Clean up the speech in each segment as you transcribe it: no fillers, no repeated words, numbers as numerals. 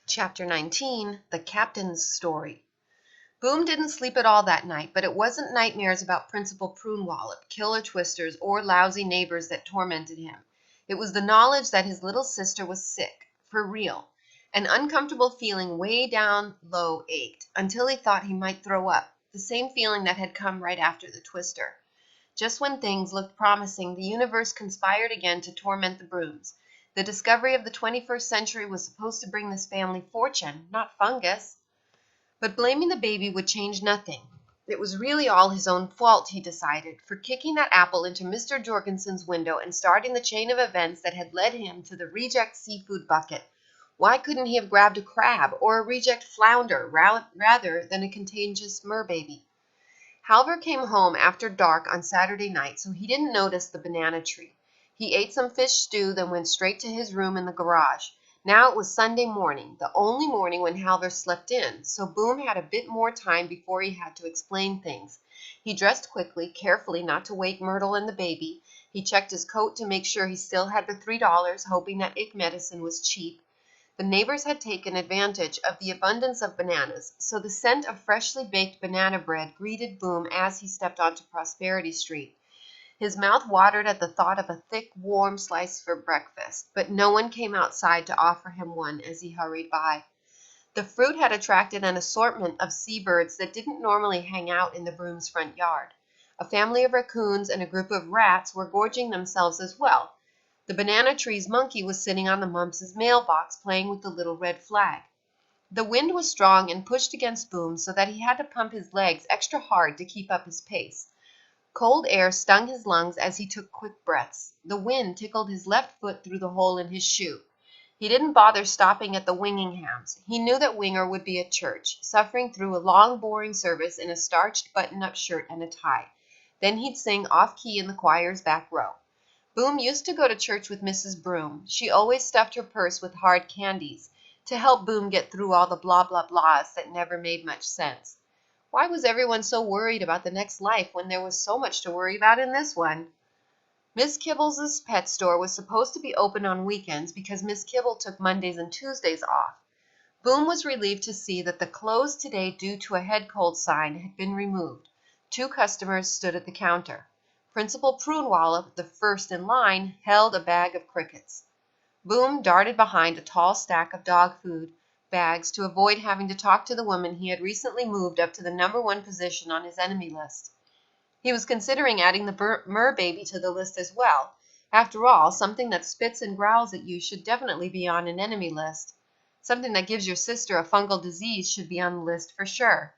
Chapter 19, The Captain's Story. Boom didn't sleep at all that night, but it wasn't nightmares about Principal Prune-Wallop, killer twisters, or lousy neighbors that tormented him. It was the knowledge that his little sister was sick, for real. An uncomfortable feeling way down low ached, until he thought he might throw up, the same feeling that had come right after the twister. Just when things looked promising, the universe conspired again to torment the Brooms. The discovery of the 21st century was supposed to bring this family fortune, not fungus. But blaming the baby would change nothing. It was really all his own fault, he decided, for kicking that apple into Mr. Jorgensen's window and starting the chain of events that had led him to the reject seafood bucket. Why couldn't he have grabbed a crab or a reject flounder rather than a contagious merbaby? Halvor came home after dark on Saturday night, so he didn't notice the banana tree. He ate some fish stew, then went straight to his room in the garage. Now it was Sunday morning, the only morning when Halvor slept in, so Boom had a bit more time before he had to explain things. He dressed quickly, carefully not to wake Myrtle and the baby. He checked his coat to make sure he still had the $3, hoping that ick medicine was cheap. The neighbors had taken advantage of the abundance of bananas, so the scent of freshly baked banana bread greeted Boom as he stepped onto Prosperity Street. His mouth watered at the thought of a thick, warm slice for breakfast, but no one came outside to offer him one as he hurried by. The fruit had attracted an assortment of seabirds that didn't normally hang out in the Brooms' front yard. A family of raccoons and a group of rats were gorging themselves as well. The banana tree's monkey was sitting on the Mumps' mailbox playing with the little red flag. The wind was strong and pushed against Boom so that he had to pump his legs extra hard to keep up his pace. Cold air stung his lungs as he took quick breaths. The wind tickled his left foot through the hole in his shoe. He didn't bother stopping at the Winginghams. He knew that Winger would be at church, suffering through a long, boring service in a starched button-up shirt and a tie. Then he'd sing off-key in the choir's back row. Boom used to go to church with Mrs. Broom. She always stuffed her purse with hard candies to help Boom get through all the blah blah blahs that never made much sense. Why was everyone so worried about the next life when there was so much to worry about in this one? Miss Kibble's pet store was supposed to be open on weekends because Miss Kibble took Mondays and Tuesdays off. Boom was relieved to see that the "closed today due to a head cold" sign had been removed. 2 customers stood at the counter. Principal Prune-Wallop, the first in line, held a bag of crickets. Boom darted behind a tall stack of dog food bags to avoid having to talk to the woman he had recently moved up to the #1 position on his enemy list. He was considering adding the merbaby to the list as well. After all, something that spits and growls at you should definitely be on an enemy list. Something that gives your sister a fungal disease should be on the list for sure.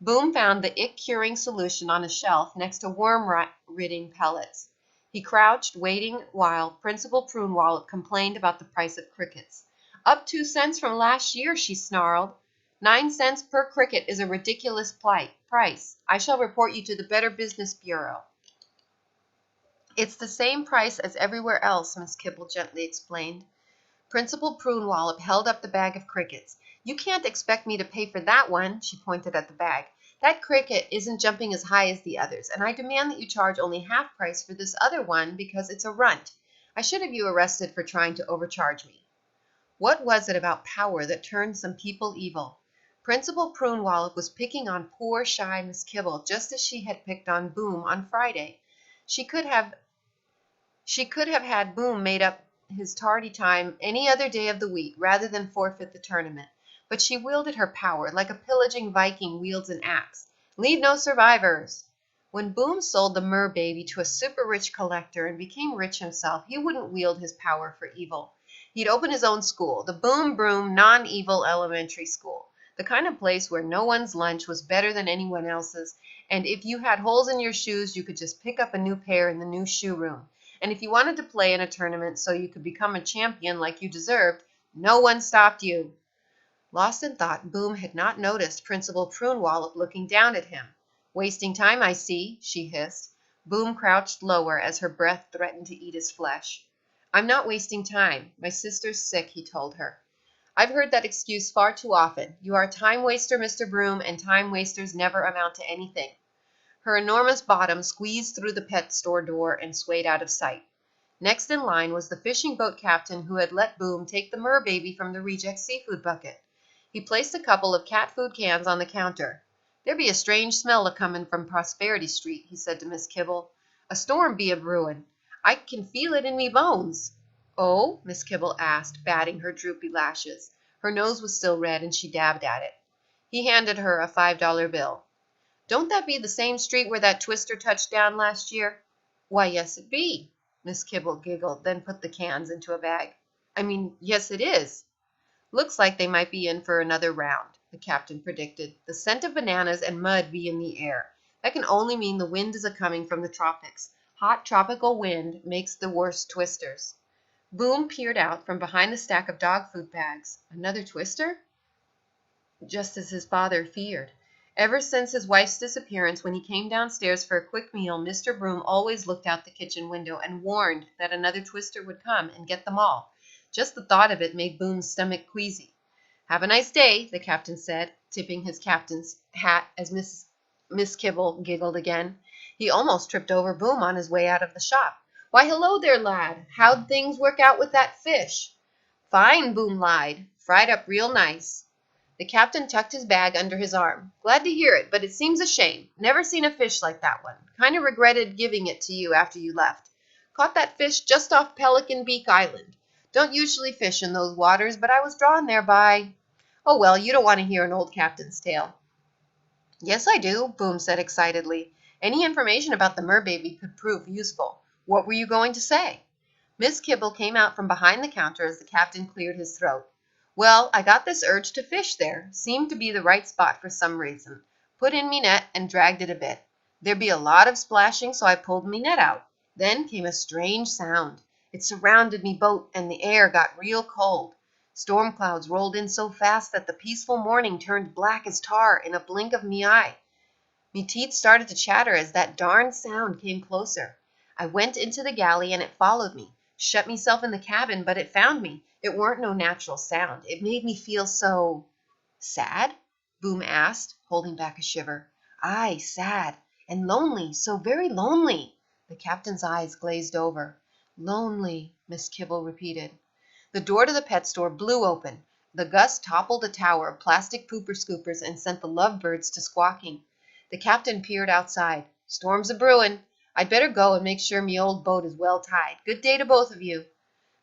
Boom found the ick-curing solution on a shelf next to worm-ridding pellets. He crouched, waiting while Principal Prune-Wallop complained about the price of crickets. "Up 2 cents from last year," she snarled. 9 cents per cricket is a ridiculous price. I shall report you to the Better Business Bureau." "It's the same price as everywhere else," Miss Kibble gently explained. Principal Prune-Wallop held up the bag of crickets. "You can't expect me to pay for that one," she pointed at the bag. "That cricket isn't jumping as high as the others, and I demand that you charge only half price for this other one because it's a runt. I should have you arrested for trying to overcharge me." What was it about power that turned some people evil? Principal Prune-Wallop was picking on poor, shy Miss Kibble just as she had picked on Boom on Friday. She could have had Boom made up his tardy time any other day of the week rather than forfeit the tournament. But she wielded her power like a pillaging Viking wields an axe. "Leave no survivors." When Boom sold the merbaby to a super-rich collector and became rich himself, he wouldn't wield his power for evil. He'd open his own school, the Boom Broom Non-Evil Elementary School, the kind of place where no one's lunch was better than anyone else's, and if you had holes in your shoes, you could just pick up a new pair in the new shoe room. And if you wanted to play in a tournament so you could become a champion like you deserved, no one stopped you. Lost in thought, Boom had not noticed Principal Prune-Wallop looking down at him. "Wasting time, I see," she hissed. Boom crouched lower as her breath threatened to eat his flesh. "I'm not wasting time. My sister's sick," he told her. "I've heard that excuse far too often. You are a time waster, Mr. Broom, and time wasters never amount to anything." Her enormous bottom squeezed through the pet store door and swayed out of sight. Next in line was the fishing boat captain who had let Boom take the mer baby from the reject seafood bucket. He placed a couple of cat food cans on the counter. "There be a strange smell a-comin' from Prosperity Street," he said to Miss Kibble. "A storm be a-brewin'. I can feel it in me bones." "Oh?" Miss Kibble asked, batting her droopy lashes. Her nose was still red, and she dabbed at it. He handed her a $5 bill. "Don't that be the same street where that twister touched down last year?" "Why, yes, it be." Miss Kibble giggled, then put the cans into a bag. "Yes, it is." "Looks like they might be in for another round," the captain predicted. "The scent of bananas and mud be in the air. That can only mean the wind is a-coming from the tropics. Hot tropical wind makes the worst twisters." Boom peered out from behind the stack of dog food bags. Another twister? Just as his father feared. Ever since his wife's disappearance, when he came downstairs for a quick meal, Mr. Broom always looked out the kitchen window and warned that another twister would come and get them all. Just the thought of it made Boom's stomach queasy. "Have a nice day," the captain said, tipping his captain's hat as Miss Kibble giggled again. He almost tripped over Boom on his way out of the shop. "Why, hello there, lad. How'd things work out with that fish?" "Fine," Boom lied. "Fried up real nice." The captain tucked his bag under his arm. "Glad to hear it, but it seems a shame. Never seen a fish like that one. Kind of regretted giving it to you after you left. Caught that fish just off Pelican Beak Island. Don't usually fish in those waters, but I was drawn there by—" "Oh, well, you don't want to hear an old captain's tale." "Yes, I do," Boom said excitedly. "Any information about the merbaby could prove useful. What were you going to say?" Miss Kibble came out from behind the counter as the captain cleared his throat. "Well, I got this urge to fish there. Seemed to be the right spot for some reason. Put in me net and dragged it a bit. There be a lot of splashing, so I pulled me net out. Then came a strange sound. It surrounded me boat, and the air got real cold. Storm clouds rolled in so fast that the peaceful morning turned black as tar in a blink of me eye. Me teeth started to chatter as that darned sound came closer. I went into the galley, and it followed me. Shut meself in the cabin, but it found me. It weren't no natural sound. It made me feel so—" "Sad?" Boom asked, holding back a shiver. "Aye, sad. And lonely, so very lonely." The captain's eyes glazed over. "Lonely," Miss Kibble repeated. The door to the pet store blew open. The gust toppled a tower of plastic pooper scoopers and sent the lovebirds to squawking. The captain peered outside. "Storm's a-brewin'. I'd better go and make sure me old boat is well tied. Good day to both of you."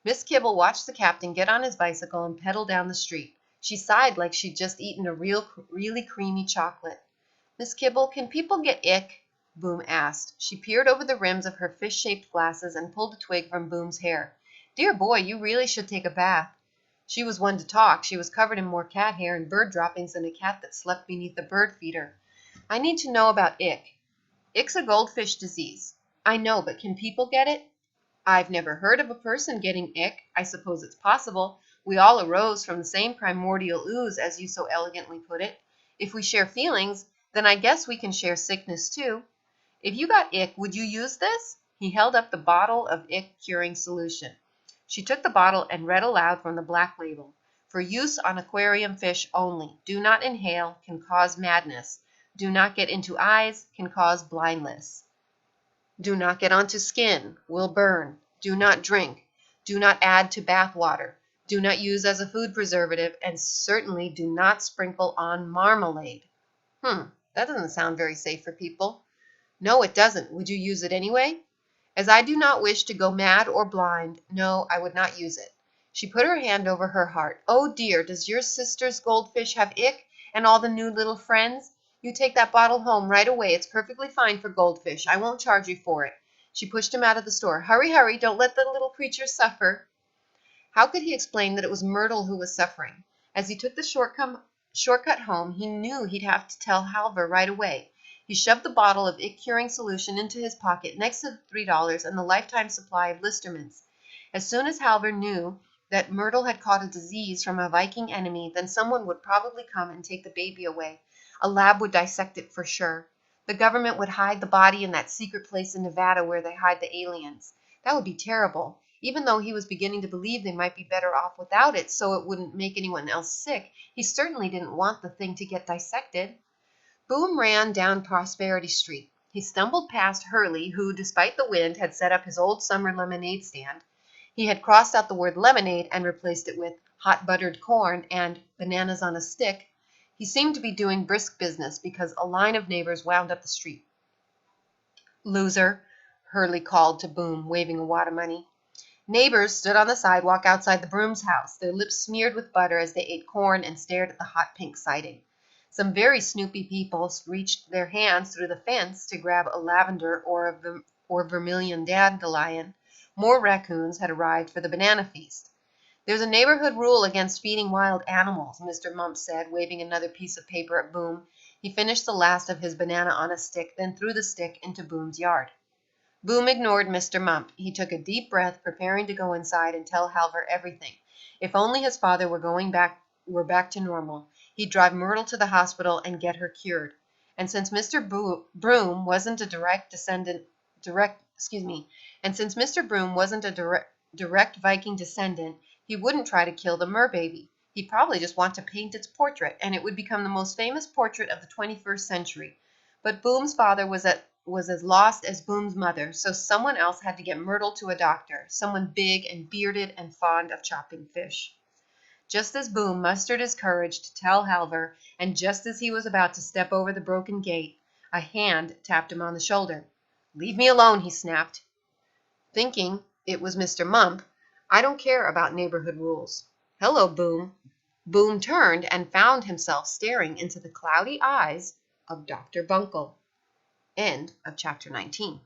Miss Kibble watched the captain get on his bicycle and pedal down the street. She sighed like she'd just eaten a really creamy chocolate. "Miss Kibble, can people get ick?" Boom asked. She peered over the rims of her fish-shaped glasses and pulled a twig from Boom's hair. "Dear boy, you really should take a bath." She was one to talk. She was covered in more cat hair and bird droppings than a cat that slept beneath a bird feeder. "I need to know about ick." "Ick's a goldfish disease." "I know, but can people get it?" "I've never heard of a person getting ick. I suppose it's possible. We all arose from the same primordial ooze, as you so elegantly put it. If we share feelings, then I guess we can share sickness too. If you got ick, would you use this?" He held up the bottle of ick-curing solution. She took the bottle and read aloud from the black label. "For use on aquarium fish only. Do not inhale, can cause madness. Do not get into eyes, can cause blindness. Do not get onto skin, will burn. Do not drink. Do not add to bath water. Do not use as a food preservative, and certainly do not sprinkle on marmalade." That doesn't sound very safe for people. "No, it doesn't. Would you use it anyway?" "As I do not wish to go mad or blind, no, I would not use it." She put her hand over her heart. "Oh dear, does your sister's goldfish have ick, and all the new little friends? You take that bottle home right away. It's perfectly fine for goldfish. I won't charge you for it." She pushed him out of the store. "Hurry, hurry, don't let the little creatures suffer." How could he explain that it was Myrtle who was suffering? As he took the shortcut home, he knew he'd have to tell Halvor right away. He shoved the bottle of ick-curing solution into his pocket next to the $3 and the lifetime supply of Listermans. As soon as Halvor knew that Myrtle had caught a disease from a Viking enemy, then someone would probably come and take the baby away. A lab would dissect it for sure. The government would hide the body in that secret place in Nevada where they hide the aliens. That would be terrible. Even though he was beginning to believe they might be better off without it so it wouldn't make anyone else sick, he certainly didn't want the thing to get dissected. Boom ran down Prosperity Street. He stumbled past Hurley, who, despite the wind, had set up his old summer lemonade stand. He had crossed out the word lemonade and replaced it with hot buttered corn and bananas on a stick. He seemed to be doing brisk business because a line of neighbors wound up the street. "Loser," Hurley called to Boom, waving a wad of money. Neighbors stood on the sidewalk outside the Brooms' house, their lips smeared with butter as they ate corn and stared at the hot pink siding. Some very snoopy people reached their hands through the fence to grab a lavender or vermilion dandelion. More raccoons had arrived for the banana feast. "There's a neighborhood rule against feeding wild animals," Mr. Mumps said, waving another piece of paper at Boom. He finished the last of his banana on a stick, then threw the stick into Boom's yard. Boom ignored Mr. Mump. He took a deep breath, preparing to go inside and tell Halvor everything. If only his father were back to normal, he'd drive Myrtle to the hospital and get her cured. And since Mr. Broom wasn't a direct Viking descendant, he wouldn't try to kill the merbaby. He'd probably just want to paint its portrait, and it would become the most famous portrait of the 21st century. But Boom's father was as lost as Boom's mother, so someone else had to get Myrtle to a doctor, someone big and bearded and fond of chopping fish. Just as Boom mustered his courage to tell Halvor, and just as he was about to step over the broken gate, a hand tapped him on the shoulder. "Leave me alone," he snapped. Thinking it was Mr. Mump, "I don't care about neighborhood rules." "Hello, Boom." Boom turned and found himself staring into the cloudy eyes of Dr. Bunkle. End of chapter 19.